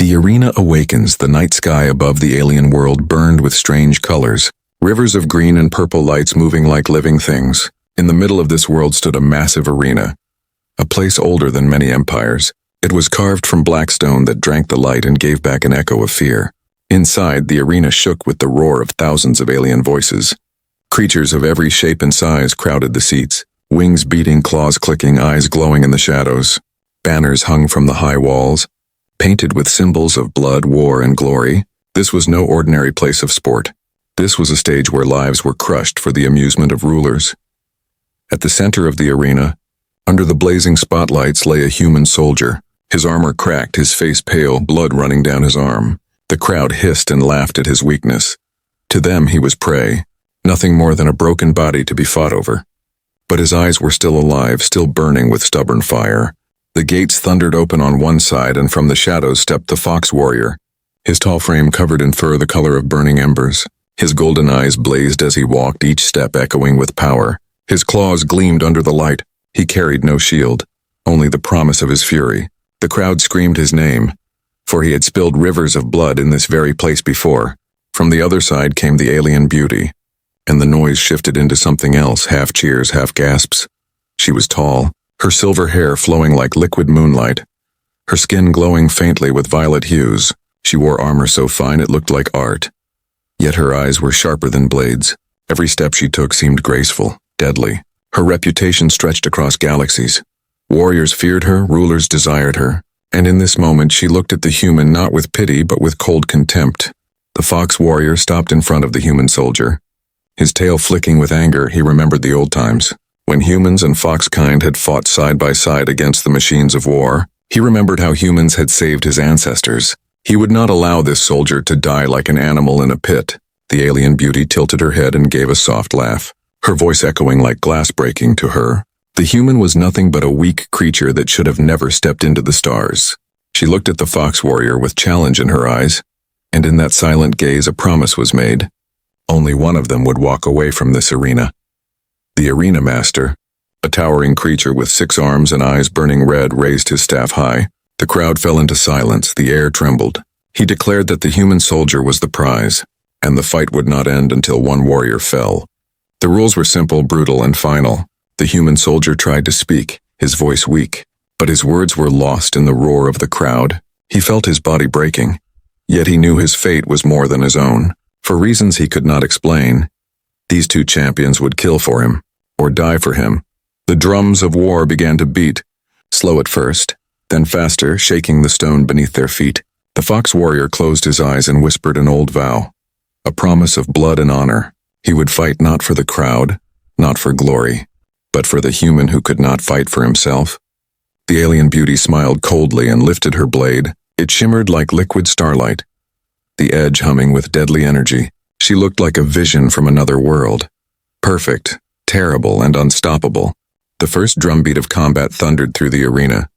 The arena awakens. The night sky above the alien world burned with strange colors. Rivers of green and purple lights moving like living things. In the middle of this world stood a massive arena, a place older than many empires. It was carved from black stone that drank the light and gave back an echo of fear. Inside, the arena shook with the roar of thousands of alien voices. Creatures of every shape and size crowded the seats, wings beating, claws clicking, eyes glowing in the shadows. Banners hung from the high walls, painted with symbols of blood, war, and glory. This was no ordinary place of sport. This was a stage where lives were crushed for the amusement of rulers. At the center of the arena, under the blazing spotlights, lay a human soldier. His armor cracked, his face pale, blood running down his arm. The crowd hissed and laughed at his weakness. To them, he was prey, nothing more than a broken body to be fought over. But his eyes were still alive, still burning with stubborn fire. The gates thundered open on one side, and from the shadows stepped the fox warrior, his tall frame covered in fur the color of burning embers. His golden eyes blazed as he walked, each step echoing with power. His claws gleamed under the light. He carried no shield, only the promise of his fury. The crowd screamed his name, for he had spilled rivers of blood in this very place before. From the other side came the alien beauty, and the noise shifted into something else, half cheers, half gasps. She was tall, her silver hair flowing like liquid moonlight, her skin glowing faintly with violet hues. She wore armor so fine it looked like art, yet her eyes were sharper than blades. Every step she took seemed graceful, deadly. Her reputation stretched across galaxies. Warriors feared her, rulers desired her, and in this moment she looked at the human not with pity but with cold contempt. The fox warrior stopped in front of the human soldier. His tail flicking with anger, he remembered the old times, when humans and fox kind had fought side by side against the machines of war. He remembered how humans had saved his ancestors. He would not allow this soldier to die like an animal in a pit. The alien beauty tilted her head and gave a soft laugh, her voice echoing like glass breaking to her. The human was nothing but a weak creature that should have never stepped into the stars. She looked at the fox warrior with challenge in her eyes, and in that silent gaze a promise was made. Only one of them would walk away from this arena. The arena master, a towering creature with 6 arms and eyes burning red, raised his staff high. The crowd fell into silence, the air trembled. He declared that the human soldier was the prize, and the fight would not end until one warrior fell. The rules were simple, brutal, and final. The human soldier tried to speak, his voice weak, but his words were lost in the roar of the crowd. He felt his body breaking, yet he knew his fate was more than his own. For reasons he could not explain, these 2 champions would kill for him, or die for him. The drums of war began to beat, slow at first, then faster, shaking the stone beneath their feet. The fox warrior closed his eyes and whispered an old vow, a promise of blood and honor. He would fight not for the crowd, not for glory, but for the human who could not fight for himself. The alien beauty smiled coldly and lifted her blade. It shimmered like liquid starlight, the edge humming with deadly energy. She looked like a vision from another world, perfect, terrible, and unstoppable. The first drumbeat of combat thundered through the arena.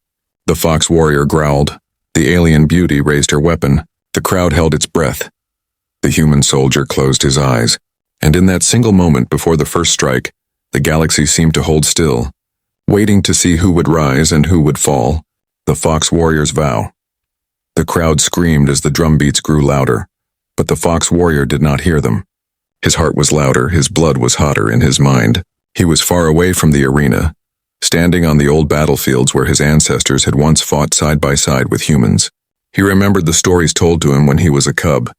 The fox warrior growled. The alien beauty raised her weapon. The crowd held its breath. The human soldier closed his eyes, and in that single moment before the first strike, the galaxy seemed to hold still, waiting to see who would rise and who would fall. The fox warrior's vow. The crowd screamed as the drumbeats grew louder, but the fox warrior did not hear them. His heart was louder, his blood was hotter in his mind. He was far away from the arena, standing on the old battlefields where his ancestors had once fought side by side with humans. He remembered the stories told to him when he was a cub,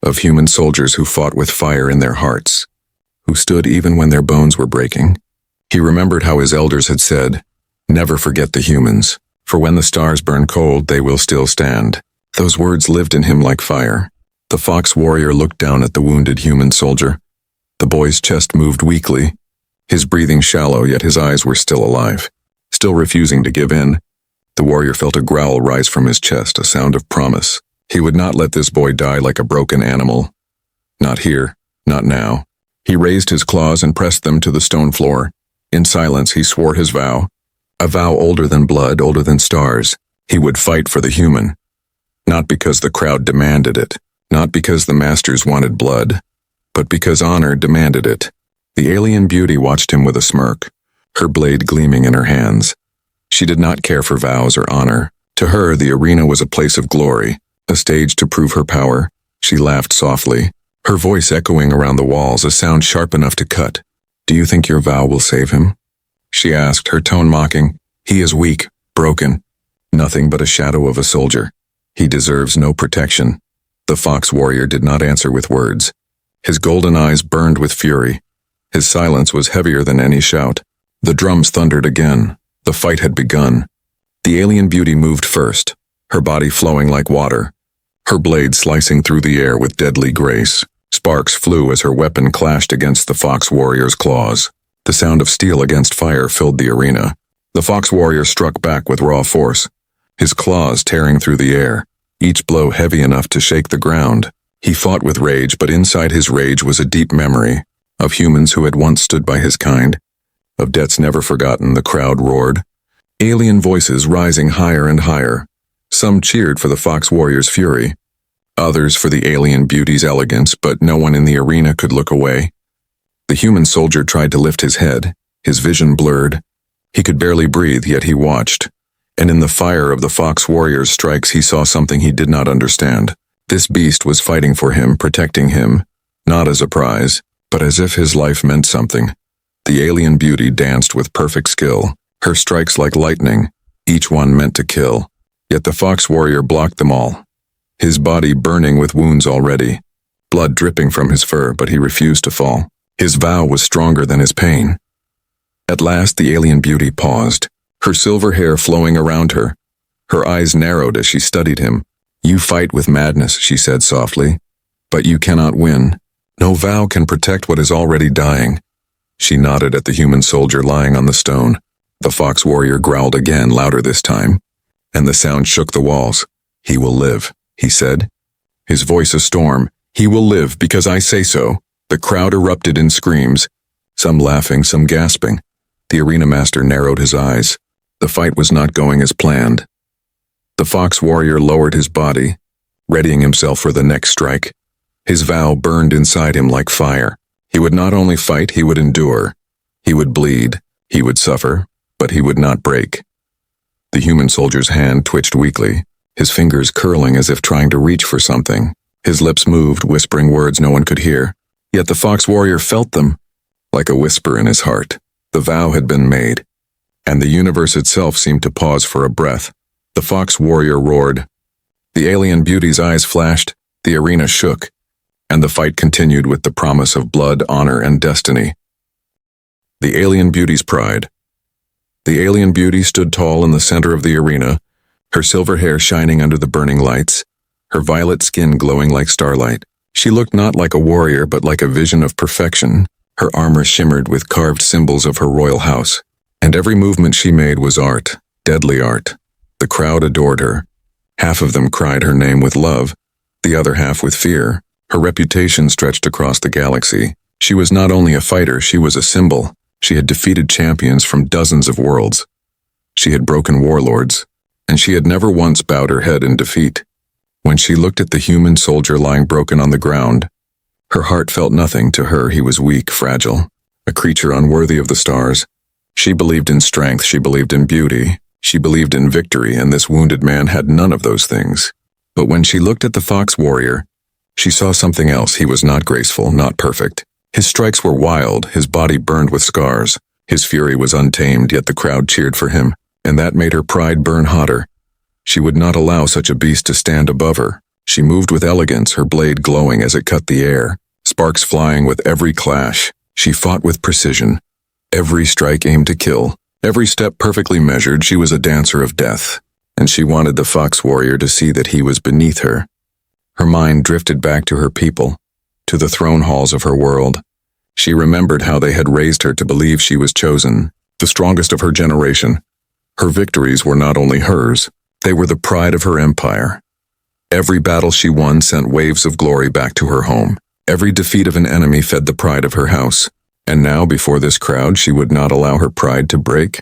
of human soldiers who fought with fire in their hearts, who stood even when their bones were breaking. He remembered how his elders had said, "Never forget the humans, for when the stars burn cold, they will still stand." Those words lived in him like fire. The fox warrior looked down at the wounded human soldier. The boy's chest moved weakly, his breathing shallow, yet his eyes were still alive, still refusing to give in. The warrior felt a growl rise from his chest, a sound of promise. He would not let this boy die like a broken animal. Not here, not now. He raised his claws and pressed them to the stone floor. In silence, he swore his vow, a vow older than blood, older than stars. He would fight for the human, not because the crowd demanded it, not because the masters wanted blood, but because honor demanded it. The alien beauty watched him with a smirk, her blade gleaming in her hands. She did not care for vows or honor. To her, the arena was a place of glory, A stage to prove her power. She laughed softly, her voice echoing around the walls, a sound sharp enough to cut. "Do you think your vow will save him?" she asked, her tone mocking. "He is weak, broken, nothing but a shadow of a soldier. He deserves no protection." The fox warrior did not answer with words. His golden eyes burned with fury. His silence was heavier than any shout. The drums thundered again. The fight had begun. The alien beauty moved first, her body flowing like water, her blade slicing through the air with deadly grace. Sparks flew as her weapon clashed against the fox warrior's claws. The sound of steel against fire filled the arena. The fox warrior struck back with raw force, his claws tearing through the air, each blow heavy enough to shake the ground. He fought with rage, but inside his rage was a deep memory of humans who had once stood by his kind, of debts never forgotten. The crowd roared, alien voices rising higher and higher. Some cheered for the fox warrior's fury, others for the alien beauty's elegance, but no one in the arena could look away. The human soldier tried to lift his head, his vision blurred. He could barely breathe, yet he watched. And in the fire of the fox warrior's strikes he saw something he did not understand. This beast was fighting for him, protecting him, not as a prize, but as if his life meant something. The alien beauty danced with perfect skill, her strikes like lightning, each one meant to kill. Yet the fox warrior blocked them all, his body burning with wounds already, blood dripping from his fur, but he refused to fall. His vow was stronger than his pain. At last the alien beauty paused, her silver hair flowing around her. Her eyes narrowed as she studied him. "You fight with madness," she said softly, "but you cannot win. No vow can protect what is already dying." She nodded at the human soldier lying on the stone. The fox warrior growled again, louder this time, and the sound shook the walls. "He will live," he said, his voice a storm. "He will live because I say so." The crowd erupted in screams, some laughing, some gasping. The arena master narrowed his eyes. The fight was not going as planned. The fox warrior lowered his body, readying himself for the next strike. His vow burned inside him like fire. He would not only fight, he would endure. He would bleed, he would suffer, but he would not break. The human soldier's hand twitched weakly, his fingers curling as if trying to reach for something. His lips moved, whispering words no one could hear. Yet the fox warrior felt them, like a whisper in his heart. The vow had been made, and the universe itself seemed to pause for a breath. The fox warrior roared. The alien beauty's eyes flashed, the arena shook, and the fight continued with the promise of blood, honor, and destiny. The alien beauty's pride. The alien beauty stood tall in the center of the arena, her silver hair shining under the burning lights, her violet skin glowing like starlight. She looked not like a warrior, but like a vision of perfection. Her armor shimmered with carved symbols of her royal house, and every movement she made was art, deadly art. The crowd adored her. Half of them cried her name with love, the other half with fear. Her reputation stretched across the galaxy. She was not only a fighter, she was a symbol. She had defeated champions from dozens of worlds. She had broken warlords, and she had never once bowed her head in defeat. When she looked at the human soldier lying broken on the ground, her heart felt nothing. To her, he was weak, fragile, a creature unworthy of the stars. She believed in strength, she believed in beauty, she believed in victory, and this wounded man had none of those things. But when she looked at the fox warrior, she saw something else. He was not graceful, not perfect. His strikes were wild, his body burned with scars. His fury was untamed, yet the crowd cheered for him, and that made her pride burn hotter. She would not allow such a beast to stand above her. She moved with elegance, her blade glowing as it cut the air, sparks flying with every clash. She fought with precision. Every strike aimed to kill, every step perfectly measured. She was a dancer of death, and she wanted the fox warrior to see that he was beneath her. Her mind drifted back to her people, to the throne halls of her world. She remembered how they had raised her to believe she was chosen, the strongest of her generation. Her victories were not only hers, they were the pride of her empire. Every battle she won sent waves of glory back to her home. Every defeat of an enemy fed the pride of her house. And now, before this crowd, she would not allow her pride to break.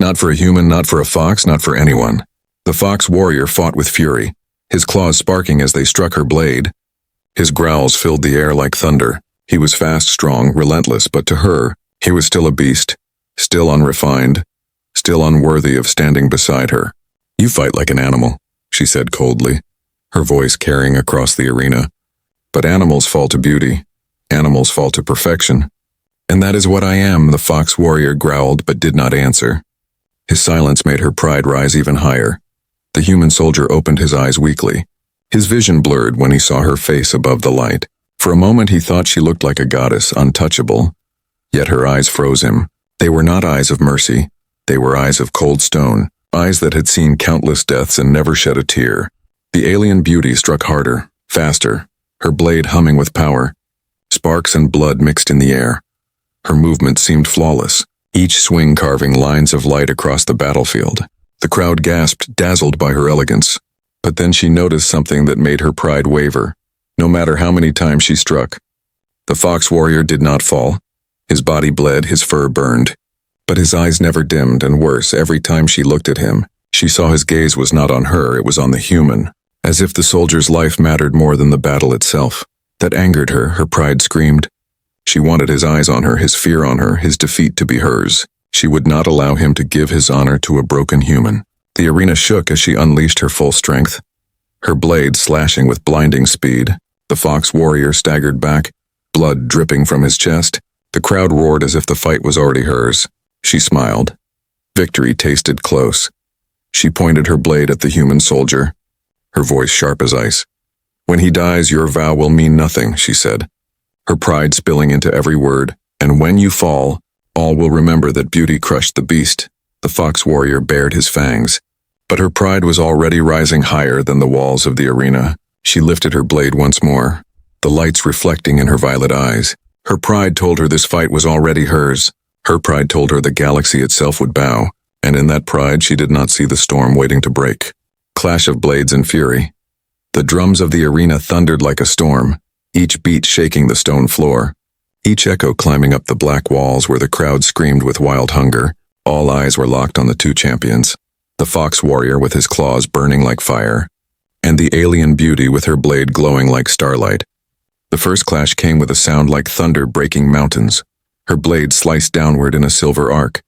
Not for a human, not for a fox, not for anyone. The fox warrior fought with fury, his claws sparking as they struck her blade. His growls filled the air like thunder. He was fast, strong, relentless, but to her, he was still a beast, still unrefined, still unworthy of standing beside her. "You fight like an animal," she said coldly. her voice carrying across the arena. But animals fall to beauty. Animals fall to perfection. And that is what I am, the fox warrior growled but did not answer. His silence made her pride rise even higher. The human soldier opened his eyes weakly. His vision blurred when he saw her face above the light. For a moment he thought she looked like a goddess, untouchable. Yet her eyes froze him. They were not eyes of mercy. They were eyes of cold stone, eyes that had seen countless deaths and never shed a tear. The alien beauty struck harder, faster, her blade humming with power. Sparks and blood mixed in the air. Her movement seemed flawless, each swing carving lines of light across the battlefield. The crowd gasped, dazzled by her elegance. But then she noticed something that made her pride waver, no matter how many times she struck. The fox warrior did not fall. His body bled, his fur burned. But his eyes never dimmed, and worse, every time she looked at him, she saw his gaze was not on her, it was on the human, as if the soldier's life mattered more than the battle itself. That angered her, her pride screamed. She wanted his eyes on her, his fear on her, his defeat to be hers. She would not allow him to give his honor to a broken human. The arena shook as she unleashed her full strength, her blade slashing with blinding speed. The fox warrior staggered back, blood dripping from his chest. The crowd roared as if the fight was already hers. She smiled. Victory tasted close. She pointed her blade at the human soldier, her voice sharp as ice. "When he dies, your vow will mean nothing," she said, her pride spilling into every word. "And when you fall, all will remember that beauty crushed the beast." The fox warrior bared his fangs, but her pride was already rising higher than the walls of the arena. She lifted her blade once more, the lights reflecting in her violet eyes. Her pride told her this fight was already hers. Her pride told her the galaxy itself would bow, and in that pride she did not see the storm waiting to break. Clash of blades and fury. The drums of the arena thundered like a storm, each beat shaking the stone floor, each echo climbing up the black walls where the crowd screamed with wild hunger. All eyes were locked on the two champions, the fox warrior with his claws burning like fire, and the alien beauty with her blade glowing like starlight. The first clash came with a sound like thunder breaking mountains. Her blade sliced downward in a silver arc.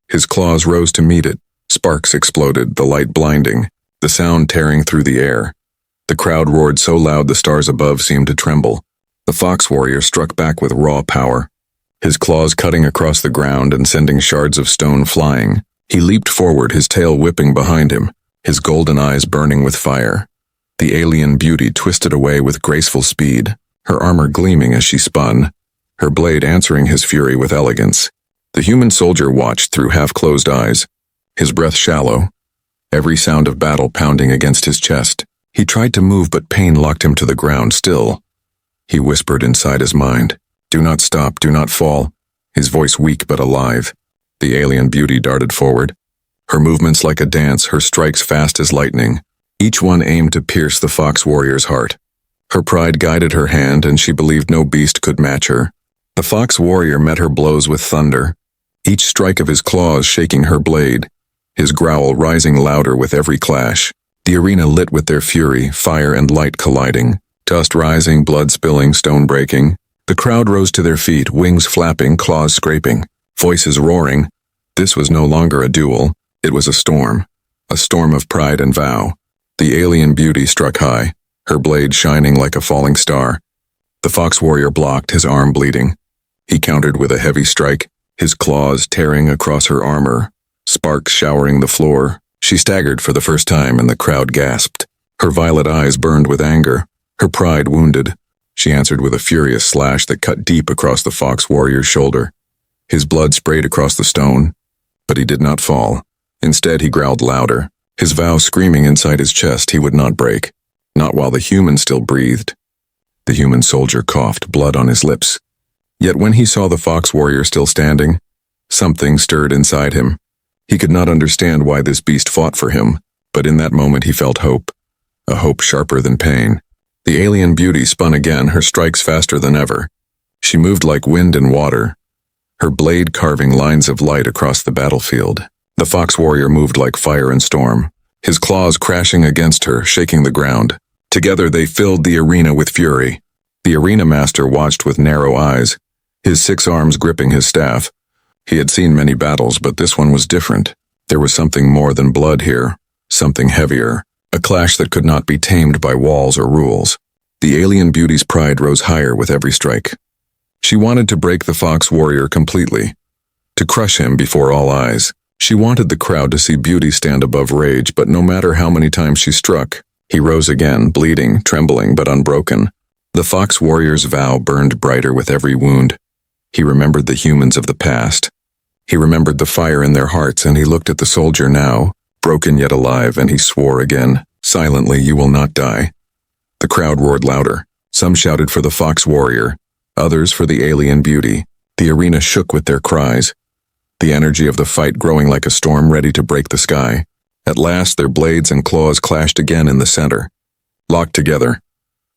His claws rose to meet it. Sparks exploded, the light blinding, the sound tearing through the air. The crowd roared so loud the stars above seemed to tremble. The fox warrior struck back with raw power, his claws cutting across the ground and sending shards of stone flying. He leaped forward, his tail whipping behind him, his golden eyes burning with fire. The alien beauty twisted away with graceful speed, her armor gleaming as she spun, her blade answering his fury with elegance. The human soldier watched through half-closed eyes, his breath shallow, every sound of battle pounding against his chest. He tried to move, but pain locked him to the ground still. He whispered inside his mind, "Do not stop, do not fall," his voice weak but alive. The alien beauty darted forward, her movements like a dance, her strikes fast as lightning. Each one aimed to pierce the fox warrior's heart. Her pride guided her hand, and she believed no beast could match her. The fox warrior met her blows with thunder, each strike of his claws shaking her blade, his growl rising louder with every clash. The arena lit with their fury, fire and light colliding, dust rising, blood spilling, stone breaking. The crowd rose to their feet, wings flapping, claws scraping, voices roaring. This was no longer a duel, it was a storm of pride and vow. The alien beauty struck high, her blade shining like a falling star. The fox warrior blocked, his arm bleeding. He countered with a heavy strike, his claws tearing across her armor, sparks showering the floor. She staggered for the first time, and the crowd gasped. Her violet eyes burned with anger, her pride wounded. She answered with a furious slash that cut deep across the fox warrior's shoulder. His blood sprayed across the stone, but he did not fall. Instead, he growled louder, his vow screaming inside his chest he would not break, not while the human still breathed. The human soldier coughed, blood on his lips. Yet when he saw the fox warrior still standing, something stirred inside him. He could not understand why this beast fought for him, but in that moment he felt hope, a hope sharper than pain. The alien beauty spun again, her strikes faster than ever. She moved like wind and water, her blade carving lines of light across the battlefield. The fox warrior moved like fire and storm, his claws crashing against her, shaking the ground. Together they filled the arena with fury. The arena master watched with narrow eyes, his 6 arms gripping his staff. He had seen many battles, but this one was different. There was something more than blood here, something heavier, a clash that could not be tamed by walls or rules. The alien beauty's pride rose higher with every strike. She wanted to break the fox warrior completely, to crush him before all eyes. She wanted the crowd to see beauty stand above rage, but no matter how many times she struck, he rose again, bleeding, trembling, but unbroken. The fox warrior's vow burned brighter with every wound. He remembered the humans of the past. He remembered the fire in their hearts, and he looked at the soldier now, broken yet alive, and he swore again, silently, "You will not die." The crowd roared louder. Some shouted for the fox warrior, others for the alien beauty. The arena shook with their cries, the energy of the fight growing like a storm ready to break the sky. At last their blades and claws clashed again in the center. Locked together,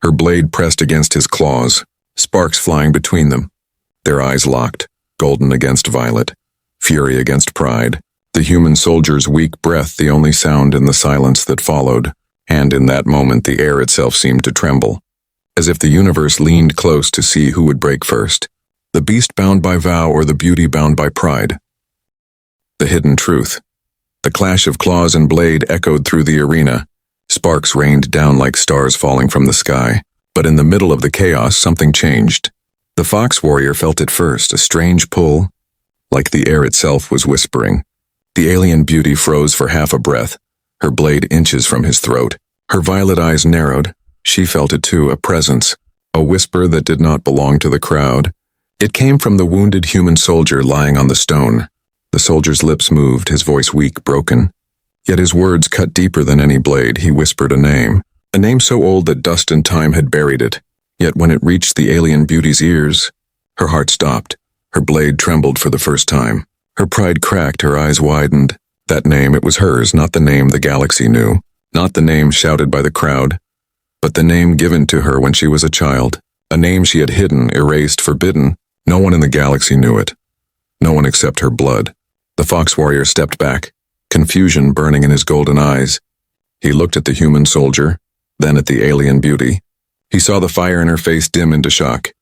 her blade pressed against his claws, sparks flying between them. Their eyes locked, golden against violet, fury against pride. The human soldier's weak breath the only sound in the silence that followed, and in that moment the air itself seemed to tremble, as if the universe leaned close to see who would break first, the beast bound by vow or the beauty bound by pride. The hidden truth. The clash of claws and blade echoed through the arena. Sparks rained down like stars falling from the sky. But in the middle of the chaos, something changed. The fox warrior felt it first, a strange pull, like the air itself was whispering. The alien beauty froze for half a breath, her blade inches from his throat. Her violet eyes narrowed. She felt it too, a presence, a whisper that did not belong to the crowd. It came from the wounded human soldier lying on the stone. The soldier's lips moved, his voice weak, broken. Yet his words cut deeper than any blade. He whispered a name so old that dust and time had buried it. Yet when it reached the alien beauty's ears, her heart stopped. Her blade trembled for the first time. Her pride cracked, her eyes widened. That name, it was hers, not the name the galaxy knew, not the name shouted by the crowd, but the name given to her when she was a child. A name she had hidden, erased, forbidden. No one in the galaxy knew it. No one except her blood. The fox warrior stepped back, confusion burning in his golden eyes. He looked at the human soldier, then at the alien beauty. He saw the fire in her face dim into shock.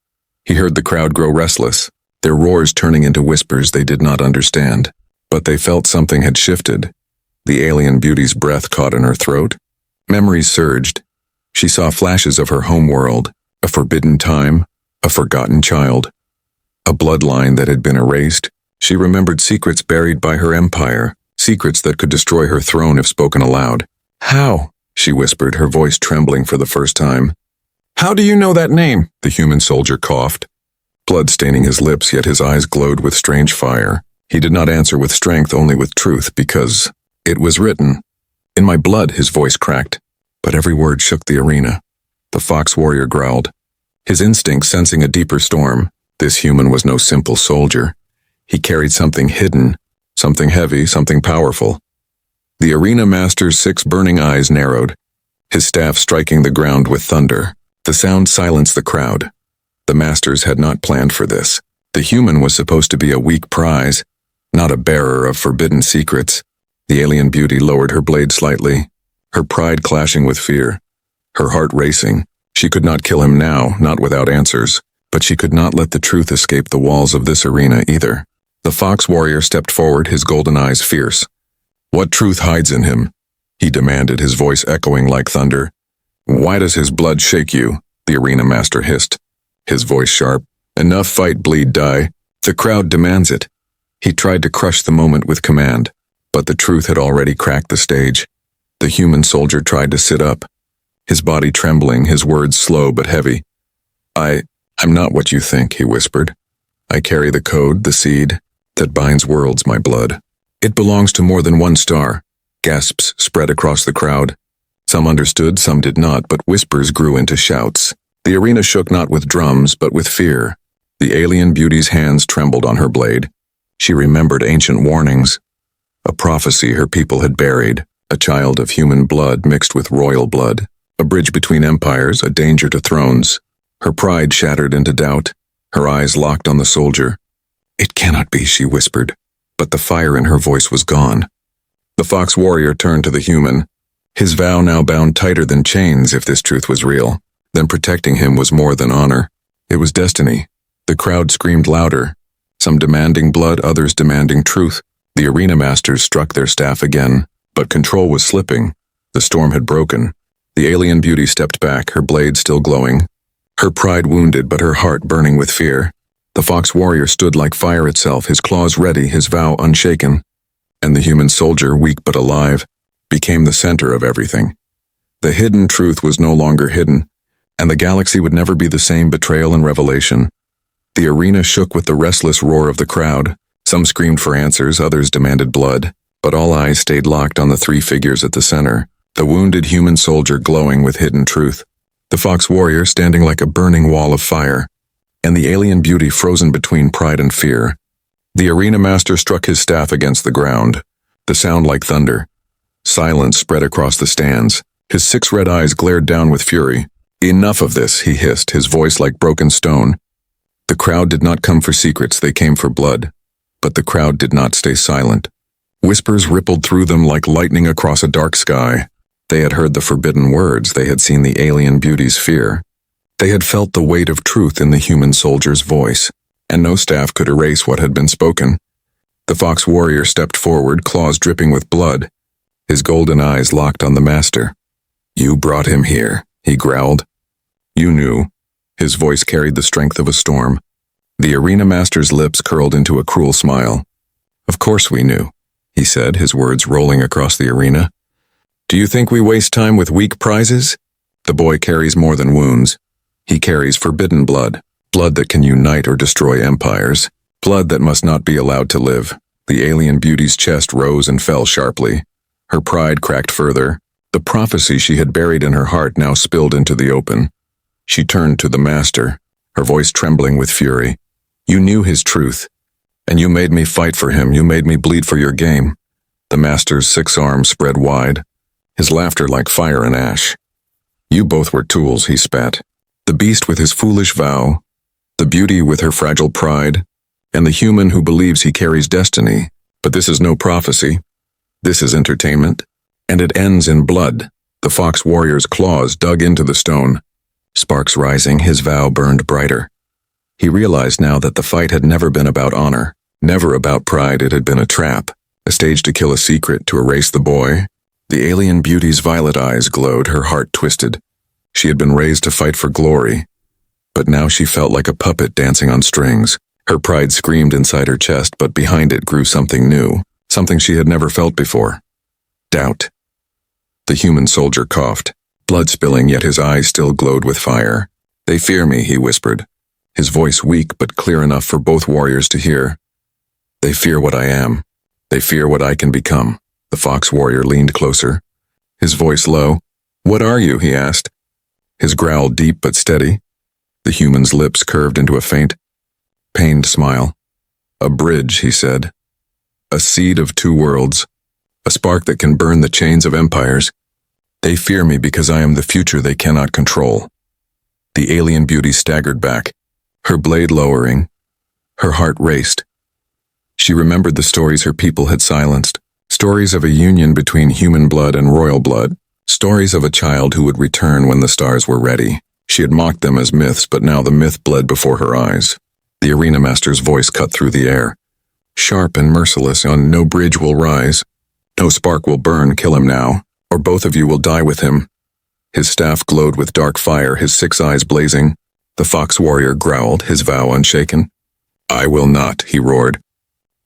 He heard the crowd grow restless, their roars turning into whispers they did not understand. But they felt something had shifted. The alien beauty's breath caught in her throat. Memories surged. She saw flashes of her home world, a forbidden time, a forgotten child, a bloodline that had been erased. She remembered secrets buried by her empire, secrets that could destroy her throne if spoken aloud. "How?" she whispered, her voice trembling for the first time. "How do you know that name?" The human soldier coughed, blood staining his lips, yet his eyes glowed with strange fire. He did not answer with strength, only with truth, because it was written. "In my blood," his voice cracked, but every word shook the arena. The fox warrior growled, his instinct sensing a deeper storm. This human was no simple soldier. He carried something hidden, something heavy, something powerful. The arena master's 6 burning eyes narrowed, his staff striking the ground with thunder. The sound silenced the crowd. The masters had not planned for this. The human was supposed to be a weak prize, not a bearer of forbidden secrets. The alien beauty lowered her blade slightly, her pride clashing with fear, her heart racing. She could not kill him now, not without answers, but she could not let the truth escape the walls of this arena either. The fox warrior stepped forward, his golden eyes fierce. "What truth hides in him?" he demanded, his voice echoing like thunder. "Why does his blood shake you?" the arena master hissed, his voice sharp. "Enough, fight, bleed, die. The crowd demands it." He tried to crush the moment with command, but the truth had already cracked the stage. The human soldier tried to sit up, his body trembling, his words slow but heavy. I'm not what you think," he whispered. "I carry the code, the seed, that binds worlds, my blood. It belongs to more than one star." Gasps spread across the crowd. Some understood, some did not, but whispers grew into shouts. The arena shook not with drums, but with fear. The alien beauty's hands trembled on her blade. She remembered ancient warnings, a prophecy her people had buried, a child of human blood mixed with royal blood, a bridge between empires, a danger to thrones. Her pride shattered into doubt, her eyes locked on the soldier. "It cannot be," she whispered, but the fire in her voice was gone. The fox warrior turned to the human, his vow now bound tighter than chains. If this truth was real, then protecting him was more than honor. It was destiny. The crowd screamed louder, some demanding blood, others demanding truth. The arena masters struck their staff again, but control was slipping. The storm had broken. The alien beauty stepped back, her blade still glowing, her pride wounded but her heart burning with fear. The fox warrior stood like fire itself, his claws ready, his vow unshaken. And the human soldier, weak but alive, became the center of everything. The hidden truth was no longer hidden, and the galaxy would never be the same. Betrayal and revelation. The arena shook with the restless roar of the crowd. Some screamed for answers, others demanded blood, but all eyes stayed locked on the three figures at the center, the wounded human soldier glowing with hidden truth, the fox warrior standing like a burning wall of fire, and the alien beauty frozen between pride and fear. The arena master struck his staff against the ground, the sound like thunder. Silence spread across the stands. His 6 red eyes glared down with fury. "Enough of this," he hissed, his voice like broken stone. The crowd did not come for secrets, they came for blood. But the crowd did not stay silent. Whispers rippled through them like lightning across a dark sky. They had heard the forbidden words, they had seen the alien beauty's fear. They had felt the weight of truth in the human soldier's voice, and no staff could erase what had been spoken. The fox warrior stepped forward, claws dripping with blood, his golden eyes locked on the master. "You brought him here," he growled. "You knew." His voice carried the strength of a storm. The arena master's lips curled into a cruel smile. "Of course we knew," he said, his words rolling across the arena. "Do you think we waste time with weak prizes? The boy carries more than wounds. He carries forbidden blood, blood that can unite or destroy empires, blood that must not be allowed to live." The alien beauty's chest rose and fell sharply. Her pride cracked further. The prophecy she had buried in her heart now spilled into the open. She turned to the master, her voice trembling with fury. "You knew his truth, and you made me fight for him. You made me bleed for your game." The master's 6 arms spread wide, his laughter like fire and ash. "You both were tools," he spat. "The beast with his foolish vow, the beauty with her fragile pride, and the human who believes he carries destiny. But this is no prophecy. This is entertainment, and it ends in blood." The fox warrior's claws dug into the stone. Sparks rising, his vow burned brighter. He realized now that the fight had never been about honor, never about pride. It had been a trap, a stage to kill a secret, to erase the boy. The alien beauty's violet eyes glowed, her heart twisted. She had been raised to fight for glory, but now she felt like a puppet dancing on strings. Her pride screamed inside her chest, but behind it grew something new, something she had never felt before. Doubt. The human soldier coughed, blood spilling, yet his eyes still glowed with fire. "They fear me," he whispered, his voice weak but clear enough for both warriors to hear. "They fear what I am. They fear what I can become." The fox warrior leaned closer, his voice low. "What are you?" he asked, his growl deep but steady. The human's lips curved into a faint, pained smile. "A bridge," he said. "A seed of 2 worlds. A spark that can burn the chains of empires. They fear me because I am the future they cannot control." The alien beauty staggered back, her blade lowering. Her heart raced. She remembered the stories her people had silenced, stories of a union between human blood and royal blood, stories of a child who would return when the stars were ready. She had mocked them as myths, but now the myth bled before her eyes. The arena master's voice cut through the air, sharp and merciless. "On no bridge will rise. No spark will burn. Kill him now, or both of you will die with him." His staff glowed with dark fire, his 6 eyes blazing. The fox warrior growled, his vow unshaken. "I will not," he roared,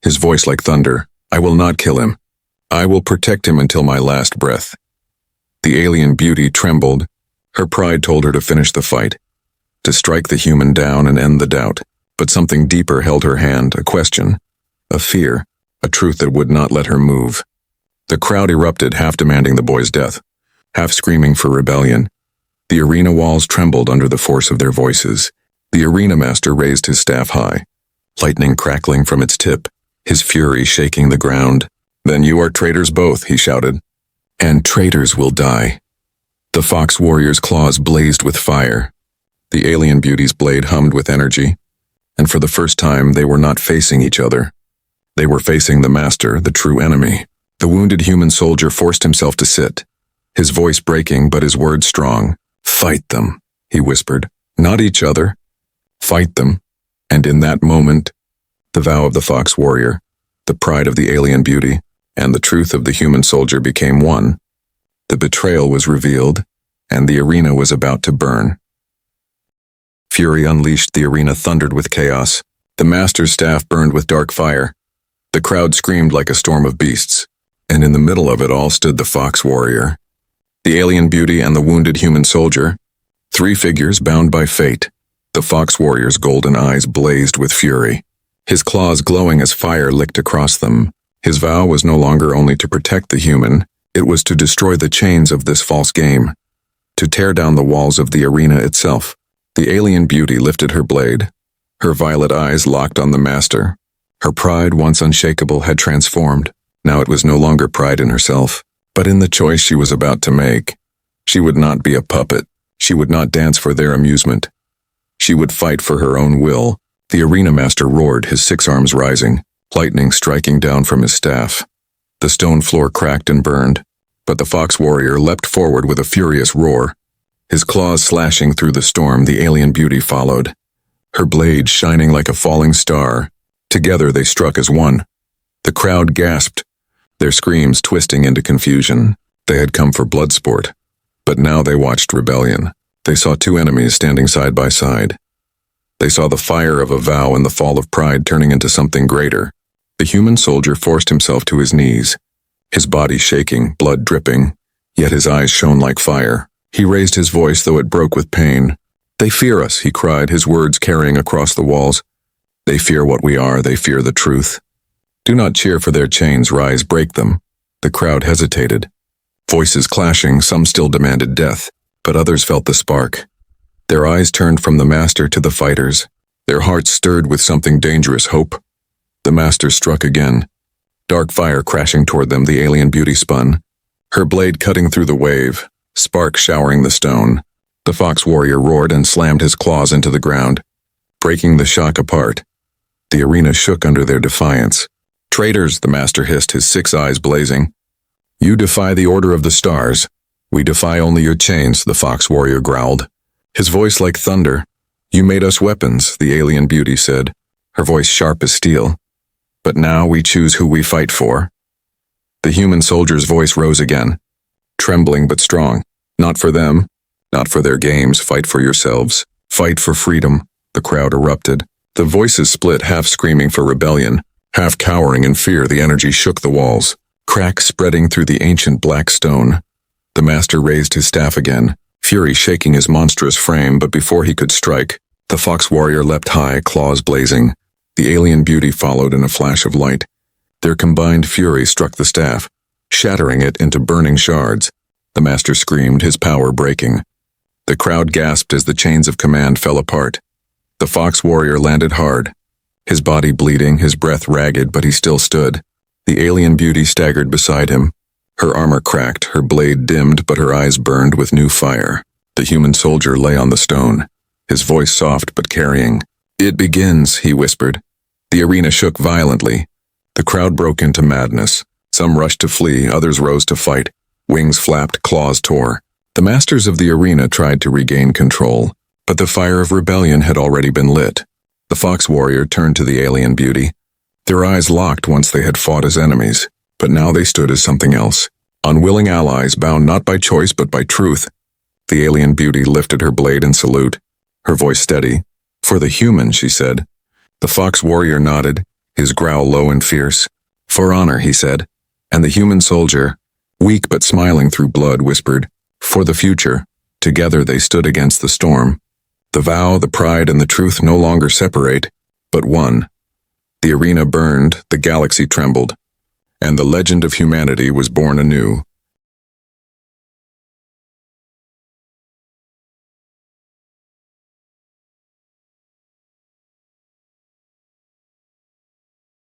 his voice like thunder. "I will not kill him. I will protect him until my last breath." The alien beauty trembled. Her pride told her to finish the fight, to strike the human down and end the doubt. But something deeper held her hand, a question, a fear, a truth that would not let her move. The crowd erupted, half demanding the boy's death, half screaming for rebellion. The arena walls trembled under the force of their voices. The arena master raised his staff high, lightning crackling from its tip, his fury shaking the ground. "Then you are traitors both," he shouted. "And traitors will die." The fox warrior's claws blazed with fire. The alien beauty's blade hummed with energy. And for the first time, they were not facing each other. They were facing the master, the true enemy. The wounded human soldier forced himself to sit, his voice breaking but his words strong. "Fight them," he whispered. "Not each other. Fight them." And in that moment, the vow of the fox warrior, the pride of the alien beauty, and the truth of the human soldier became one. The betrayal was revealed, and the arena was about to burn. Fury unleashed, the arena thundered with chaos. The Master's staff burned with dark fire. The crowd screamed like a storm of beasts, and in the middle of it all stood the Fox Warrior, the alien beauty, and the wounded human soldier, 3 figures bound by fate. The Fox Warrior's golden eyes blazed with fury. His claws glowing as fire licked across them. His vow was no longer only to protect the human, it was to destroy the chains of this false game, to tear down the walls of the arena itself. The alien beauty lifted her blade. Her violet eyes locked on the Master. Her pride, once unshakable, had transformed. Now it was no longer pride in herself, but in the choice she was about to make. She would not be a puppet. She would not dance for their amusement. She would fight for her own will. The arena master roared, his 6 arms rising, lightning striking down from his staff. The stone floor cracked and burned, but the Fox Warrior leapt forward with a furious roar. His claws slashing through the storm, the alien beauty followed, her blade shining like a falling star. Together they struck as one. The crowd gasped, their screams twisting into confusion. They had come for blood sport, but now they watched rebellion. They saw 2 enemies standing side by side. They saw the fire of a vow and the fall of pride turning into something greater. The human soldier forced himself to his knees, his body shaking, blood dripping, yet his eyes shone like fire. He raised his voice, though it broke with pain. "They fear us," he cried, his words carrying across the walls. "They fear what we are, they fear the truth. Do not cheer for their chains, rise, break them." The crowd hesitated. Voices clashing, some still demanded death, but others felt the spark. Their eyes turned from the Master to the fighters. Their hearts stirred with something dangerous, hope. The Master struck again. Dark fire crashing toward them, the alien beauty spun, her blade cutting through the wave, sparks showering the stone. The Fox Warrior roared and slammed his claws into the ground, breaking the shock apart. The arena shook under their defiance. "Traitors," the Master hissed, his 6 eyes blazing. "You defy the order of the stars. We defy only your chains," the Fox Warrior growled, his voice like thunder. "You made us weapons," the alien beauty said, her voice sharp as steel. "But now we choose who we fight for." The human soldier's voice rose again, trembling but strong. "Not for them, not for their games, fight for yourselves. Fight for freedom." The crowd erupted. The voices split, half screaming for rebellion, half cowering in fear. The energy shook the walls, cracks spreading through the ancient black stone. The Master raised his staff again, fury shaking his monstrous frame, but before he could strike, the Fox Warrior leapt high, claws blazing. The alien beauty followed in a flash of light. Their combined fury struck the staff, shattering it into burning shards. The Master screamed, his power breaking. The crowd gasped as the chains of command fell apart. The Fox Warrior landed hard, his body bleeding, his breath ragged, but he still stood. The alien beauty staggered beside him. Her armor cracked, her blade dimmed, but her eyes burned with new fire. The human soldier lay on the stone, his voice soft but carrying. "It begins," he whispered. The arena shook violently. The crowd broke into madness. Some rushed to flee, others rose to fight. Wings flapped, claws tore. The masters of the arena tried to regain control, but the fire of rebellion had already been lit. The Fox Warrior turned to the alien beauty. Their eyes locked once they had fought as enemies, but now they stood as something else. Unwilling allies, bound not by choice but by truth. The alien beauty lifted her blade in salute, her voice steady. "For the human," she said. The Fox Warrior nodded, his growl low and fierce. "For honor," he said. And the human soldier, weak but smiling through blood, whispered, "For the future." Together they stood against the storm. The vow, the pride, and the truth no longer separate, but one. The arena burned, the galaxy trembled, and the legend of humanity was born anew.